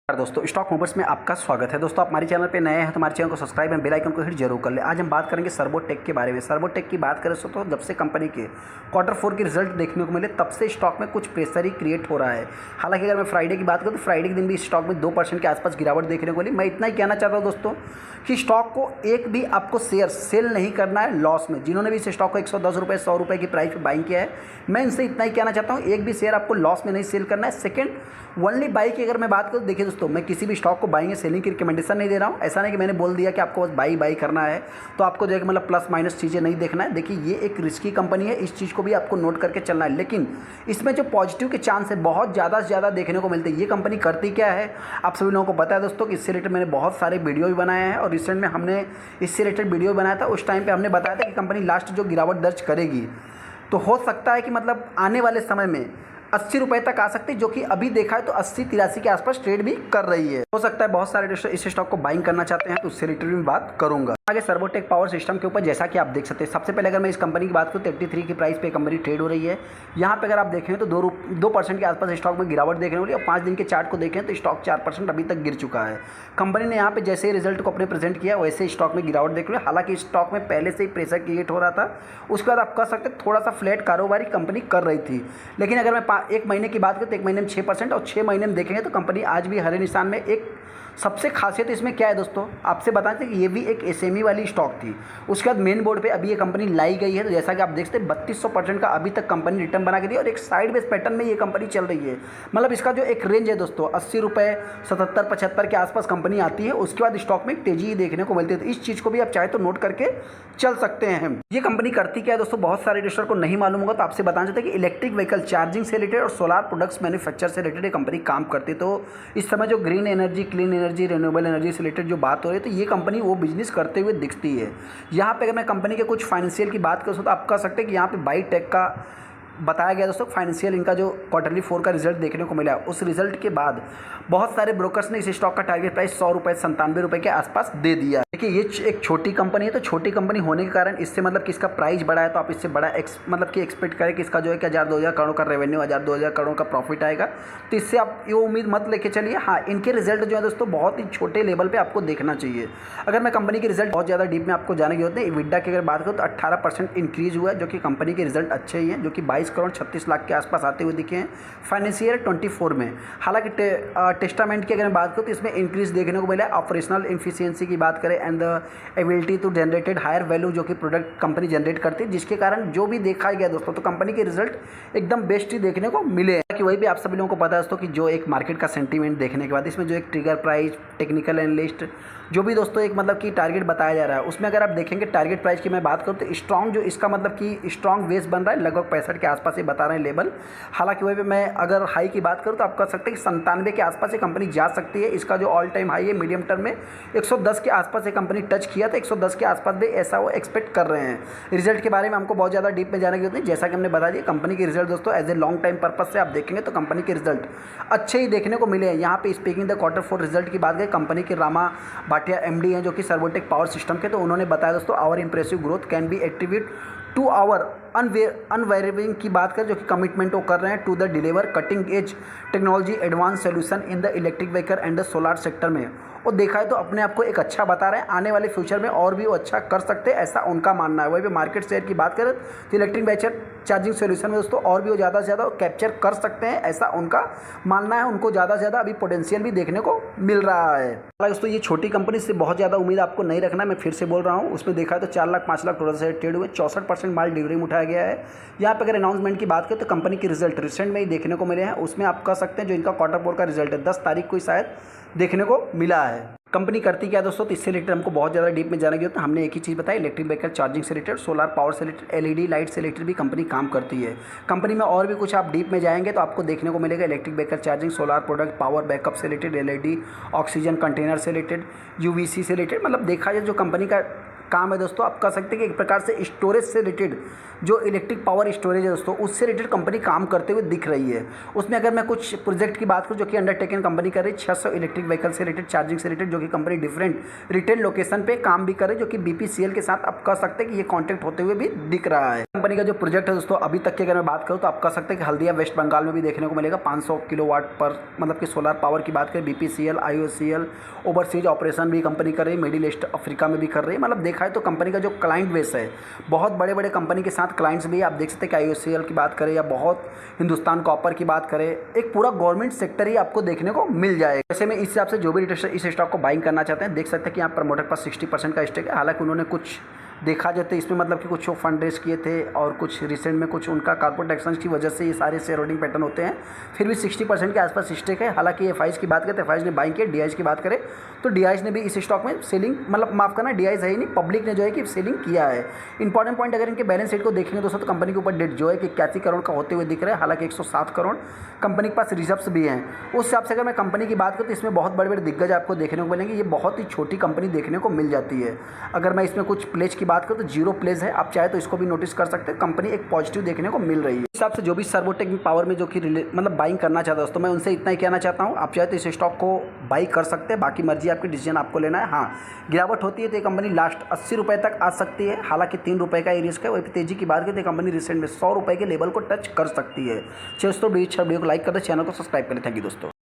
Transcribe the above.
दोस्तों stock movers में आपका स्वागत है। दोस्तों आप हमारे चैनल पे नए हैं तो हमारे चैनल को सब्सक्राइब एंड बेल आइकन को हिट जरूर कर ले। आज हम बात करेंगे सर्वोटेक के बारे में। सर्वोटेक की बात करें तो जब से कंपनी के Q4 के रिजल्ट देखने को मिले तब से स्टॉक में कुछ प्रेशर ही क्रिएट हो रहा है। हालांकि अगर मैं फ्राइडे की बात करूँ तो फ्राइडे के दिन भी स्टॉक में 2% के आसपास गिरावट देखने को मिली। मैं इतना ही कहना चाहता हूँ दोस्तों कि स्टॉक को एक भी आपको शेयर सेल नहीं करना है लॉस में। जिन्होंने भी इस स्टॉक को 110 रुपये 100 रुपये की प्राइस पर बाइंग किया है, मैं इनसे इतना ही कहना चाहता हूँ, एक भी शेयर आपको लॉस में नहीं सेल करना है। सेकंड, ओनली बाई की अगर मैं बात करूँ, देखिए दोस्तों मैं किसी भी स्टॉक को बाइंग या सेलिंग की रिकमेंडेशन नहीं दे रहा हूँ। ऐसा नहीं कि मैंने बोल दिया कि आपको बस बाई करना है तो आपको जो है मतलब प्लस माइनस चीज़ें नहीं देखना है। देखिए ये एक रिस्की कंपनी है, इस चीज़ को भी आपको नोट करके चलना है। लेकिन इसमें जो पॉजिटिव के चांस है बहुत ज़्यादा से ज़्यादा देखने को मिलते हैं। ये कंपनी करती क्या है आप सभी लोगों को पता है दोस्तों कि इससे रिलेटेड मैंने बहुत सारे वीडियो भी बनाए हैं और रिसेंट में हमने इससे रिलेटेड वीडियो बनाया था। उस टाइम पर हमने बताया था कि कंपनी लास्ट जो गिरावट दर्ज करेगी तो हो सकता है कि मतलब आने वाले समय में 80 रुपये तक आ सकती है, जो कि अभी देखा है तो 80-83 के आसपास ट्रेड भी कर रही है। हो सकता है बहुत सारे इन्वेस्टर इस स्टॉक को बाइंग करना चाहते हैं तो उससे रिलेटेड भी बात करूंगा। आगे सर्वोटेक पावर सिस्टम के ऊपर जैसा कि आप देख सकते हैं, सबसे पहले अगर मैं इस कंपनी की बात करूँ तो 83 की प्राइस पे कंपनी ट्रेड हो रही है। यहाँ पे अगर आप देखें तो 2% के आसपास स्टॉक में गिरावट देखने वाली और 5 दिन के चार्ट को देखें तो स्टॉक 4% अभी तक गिर चुका है। कंपनी ने यहाँ पे जैसे ही रिजल्ट को अपने प्रेजेंट किया वैसे स्टॉक में गिरावट देख रही है। हालांकि स्टॉक में पहले से ही प्रेशर क्रिएट हो रहा था, उसके बाद आप कह सकते थोड़ा सा फ्लैट कारोबारी कंपनी कर रही थी। लेकिन अगर मैं एक महीने की बात करूँ तो एक महीने में 6% और 6 महीने में देखेंगे तो कंपनी आज भी हरे निशान में। एक सबसे खासियत इसमें क्या है दोस्तों, आपसे बताते हैं कि ये भी एक एसएमई वाली स्टॉक थी। उसके बाद मेन बोर्ड पे अभी ये कंपनी लाई गई है। तो जैसा कि आप देख सकते हैं 3200% का अभी तक कंपनी रिटर्न बना के दी और एक साइड बेस पैटर्न में ये कंपनी चल रही है। मतलब इसका जो एक रेंज है दोस्तों 80 रुपये 77-75 के आसपास कंपनी आती है, उसके बाद स्टॉक में तेजी देखने को मिलती है। तो इस चीज़ को भी आप चाहे तो नोट करके चल सकते हैं। ये कंपनी करती क्या है दोस्तों, बहुत सारे इन्वेस्टर को नहीं मालूम होगा तो आपसे बताना चाहते हैं कि इलेक्ट्रिक व्हीकल चार्जिंग से रिलेटेड और सोलार प्रोडक्ट्स मैन्युफैक्चर से रिलेटेड ये कंपनी काम करती है। तो इस समय जो green energy, clean energy, renewable energy से रिलेटेड जो बात हो रही है तो ये कंपनी वो बिजनेस करते हुए दिखती है। यहाँ पे अगर मैं कंपनी के कुछ फाइनेंशियल की बात करूँ तो आप कह सकते हैं कि यहाँ पे बाई टेक का बताया गया दोस्तों फाइनेंशियल इनका जो Q4 का रिजल्ट देखने को मिला, उस रिजल्ट के बाद बहुत सारे ब्रोकर्स ने इस स्टॉक का टारगेट प्राइस 100 रुपये 97 रुपये के आसपास दे दिया। देखिए ये एक छोटी कंपनी है तो छोटी कंपनी होने के कारण इससे मतलब कि इसका प्राइस बड़ा है तो आप इससे बड़ा मतलब कि एक्सपेक्ट करें कि इसका जो है कि 1000-2000 करोड़ का रेवेन्यू, 1000-2000 करोड़ का प्रॉफिट आएगा। तो इससे आप ये उम्मीद मत लेके चलिए। हाँ, इनके रिजल्ट जो है दोस्तों बहुत ही छोटे लेवल पर आपको देखना चाहिए। अगर मैं कंपनी के रिजल्ट बहुत ज़्यादा डीप में आपको जाने की होते हैं, EBITDA की अगर बात करूँ तो 18% इंक्रीज हुआ है, जो कि कंपनी के रिजल्ट अच्छे ही हैं, जो कि 22 करोड़ 36 लाख के आसपास आते हुए दिखे हैं फाइनेंशियल ईयर 24 में। हालांकि टेस्टामेंट की अगर बात करूँ तो इसमें इंक्रीज देखने को मिला है। ऑपरेशनल एफिशिएंसी की बात करें and the ability to generated higher value, जो कि प्रोडक्ट कंपनी जनरेट करती है, जिसके कारण जो भी देखा गया दोस्तों तो कंपनी के रिजल्ट एकदम बेस्ट ही देखने को मिले हैं। कि वही भी आप सभी लोगों को पता है दोस्तों कि जो एक मार्केट का सेंटीमेंट देखने के बाद इसमें जो एक ट्रिगर प्राइस, टेक्निकल एनालिस्ट जो भी दोस्तों एक मतलब कि टारगेट बताया जा रहा है, उसमें अगर आप देखेंगे टारगेट प्राइस की मैं बात करूँ तो स्ट्रॉन्ग जो इसका मतलब कि स्ट्रॉन्ग बेस बन रहा है लगभग 65 के आसपास ये बता रहे हैं लेवल। हालांकि वही पे मैं अगर हाई की बात करूँ तो आप कह सकते हैं कि 97 के आसपास ये कंपनी जा सकती है। इसका जो ऑल टाइम हाई है मीडियम टर्म में 110 के आसपास ये कंपनी टच किया था, 110 के आसपास भी ऐसा वो एक्सपेक्ट कर रहे हैं। रिजल्ट के बारे में हमको बहुत ज़्यादा डीप में जाने की जरूरत नहीं, जैसा कि हमने बता दिया कंपनी के रिजल्ट दोस्तों as a long time purpose से आप देखेंगे तो कंपनी के रिजल्ट अच्छे ही देखने को मिले हैं। यहाँ पे स्पीकिंग द Q4 रिजल्ट की बात करें, कंपनी के रामा भाटिया MD हैं जो कि सर्वोटेक पावर सिस्टम के, तो उन्होंने बताया दोस्तों our impressive growth can be attribute to our unwavering की बात करें, जो कि कमिटमेंट वो कर रहे हैं to the deliver cutting edge technology advance solution in the electric vehicle and the solar sector में। और देखा है तो अपने आप को एक अच्छा बता रहे हैं, आने वाले फ्यूचर में और भी वो अच्छा कर सकते हैं, ऐसा उनका मानना है। वही पे मार्केट शेयर की बात करें तो इलेक्ट्रिक व्हीकल चार्जिंग सोल्यूशन में दोस्तों और भी वो ज़्यादा से ज़्यादा कैप्चर कर सकते हैं, ऐसा उनका मानना है। उनको ज़्यादा से ज़्यादा अभी पोटेंशियल भी देखने को मिल रहा है। दोस्तों ये छोटी कंपनी से बहुत ज़्यादा उम्मीद आपको नहीं रखना, मैं फिर से बोल रहा हूँ। उसमें देखा है तो 4 लाख 5 लाख टोटल से ट्रेड हुए, 64% माल डिलीवरी में उठाया गया है। यहाँ पे अगर अनाउंसमेंट की बात करें तो कंपनी के रिजल्ट रिसेंट में ही देखने को मिले हैं। उसमें आप कह सकते हैं जो इनका Q4 का रिजल्ट है 10 तारीख को ही शायद देखने को मिला है। कंपनी करती क्या है दोस्तों, तो इससे रिलेटेड हमको बहुत ज़्यादा डीप में जाने की होता है। हमने एक ही चीज़ बताई, इलेक्ट्रिक व्हीकल चार्जिंग से रिलेटेड, सोलार पावर से रिलेटेड, LED लाइट से रिलेटेड भी कंपनी काम करती है। कंपनी में और भी कुछ आप डीप में जाएंगे तो आपको देखने को मिलेगा electric vehicle charging, solar product, power backup से रिलेटेड, LED ऑक्सीजन कंटेनर से रिलेटेड, UVC से रिलेटेड। मतलब देखा जाए जो कंपनी का काम है दोस्तों। आप कह सकते हैं कि एक प्रकार से स्टोरेज से रिलेटेड जो इलेक्ट्रिक पावर स्टोरेज है दोस्तों, उससे रिलेटेड कंपनी काम करते हुए दिख रही है। उसमें अगर मैं कुछ प्रोजेक्ट की बात करूँ जो कि अंडरटेकन कंपनी कर रही है, 600 इलेक्ट्रिक व्हीकल से रिलेटेड, चार्जिंग से रिलेटेड, जो कि कंपनी डिफरेंट रिटेल लोकेशन पे काम भी करे, जो कि बीपीसीएल के साथ आप कह सकते हैं कि ये कॉन्टैक्ट होते हुए भी दिख रहा है। कंपनी का जो प्रोजेक्ट है दोस्तों अभी तक की अगर मैं बात करूँ तो आप कह सकते हैं कि हल्दिया वेस्ट बंगाल में भी देखने को मिलेगा। 500 किलोवाट पर मतलब कि सोलर पावर की बात करें, बीपीसीएल, आईओसीएल ओवरसीज ऑपरेशन भी कंपनी कर रही है, मिडिल ईस्ट अफ्रीका में भी कर रही है। मतलब देखा है तो कंपनी का जो क्लाइंट बेस है, बहुत बड़े बड़े कंपनी के साथ क्लाइंट्स भी आप देख सकते हैं कि आईओसीएल की बात करें या बहुत हिंदुस्तान कॉपर की बात करें, एक पूरा गवर्नमेंट सेक्टर ही आपको देखने को मिल जाएगा। वैसे में इस हिसाब से जो भी रिटेलर इस स्टॉक को बाइंग करना चाहते हैं, देख सकते हैं कि यहाँ प्रमोटर के पास 60% का स्टेक है। हालांकि उन्होंने कुछ देखा जाता है इसमें, मतलब कि कुछ फंड रेज किए थे और कुछ रिसेंट में कुछ उनका कॉर्पोरेट एक्शन की वजह से ये सारे शेयर होल्डिंग पैटर्न होते हैं। फिर भी 60% के आसपास स्टेक है। हालांकि एफआईज की बात करें तो एफआईज ने बाइंग किया। डीआईज की बात करें तो डीआईज ने भी इस स्टॉक में सेलिंग, मतलब माफ करना डीआईज है ही नहीं, पब्लिक ने जो है कि सेलिंग किया है। इंपॉर्टेंट पॉइंट अगर इनके बैलेंस शीट को देखेंगे दोस्तों तो कंपनी के ऊपर डेट जो है कि 81 करोड़ का होते हुए दिख रहा है। हालांकि 107 करोड़ कंपनी के पास रिजर्व्स भी हैं। उस हिसाब से अगर मैं कंपनी की बात करूँ तो इसमें बहुत बड़े बड़े दिग्गज आपको देखने को मिलेंगे। ये बहुत ही छोटी कंपनी देखने को मिल जाती है। अगर मैं इसमें कुछ प्लेज की बात करूँ तो 0 प्लेज है, आप चाहे तो इसको भी नोटिस कर सकते हैं। कंपनी एक पॉजिटिव देखने को मिल रही है। इस हिसाब से जो भी सर्वोटेक पावर में जो कि मतलब बाइंग करना चाहता है दोस्तों, मैं उनसे इतना ही कहना चाहता हूँ, आप चाहे तो इस स्टॉक को बाई कर सकते हैं। बाकी मर्जी आपकी, डिसीजन आपको लेना है। हाँ, गिरावट होती है तो ये कंपनी लास्ट 80 रुपये तक आ सकती है। हालांकि 3 रुपये का ये रिस्क है। वही तेजी की बात करें तो कंपनी रिसेंट में 100 रुपये के लेवल को टच कर सकती है। दोस्तों वीडियो को लाइक कर दे, चैनल को सब्सक्राइब करें। थैंक यू दोस्तों।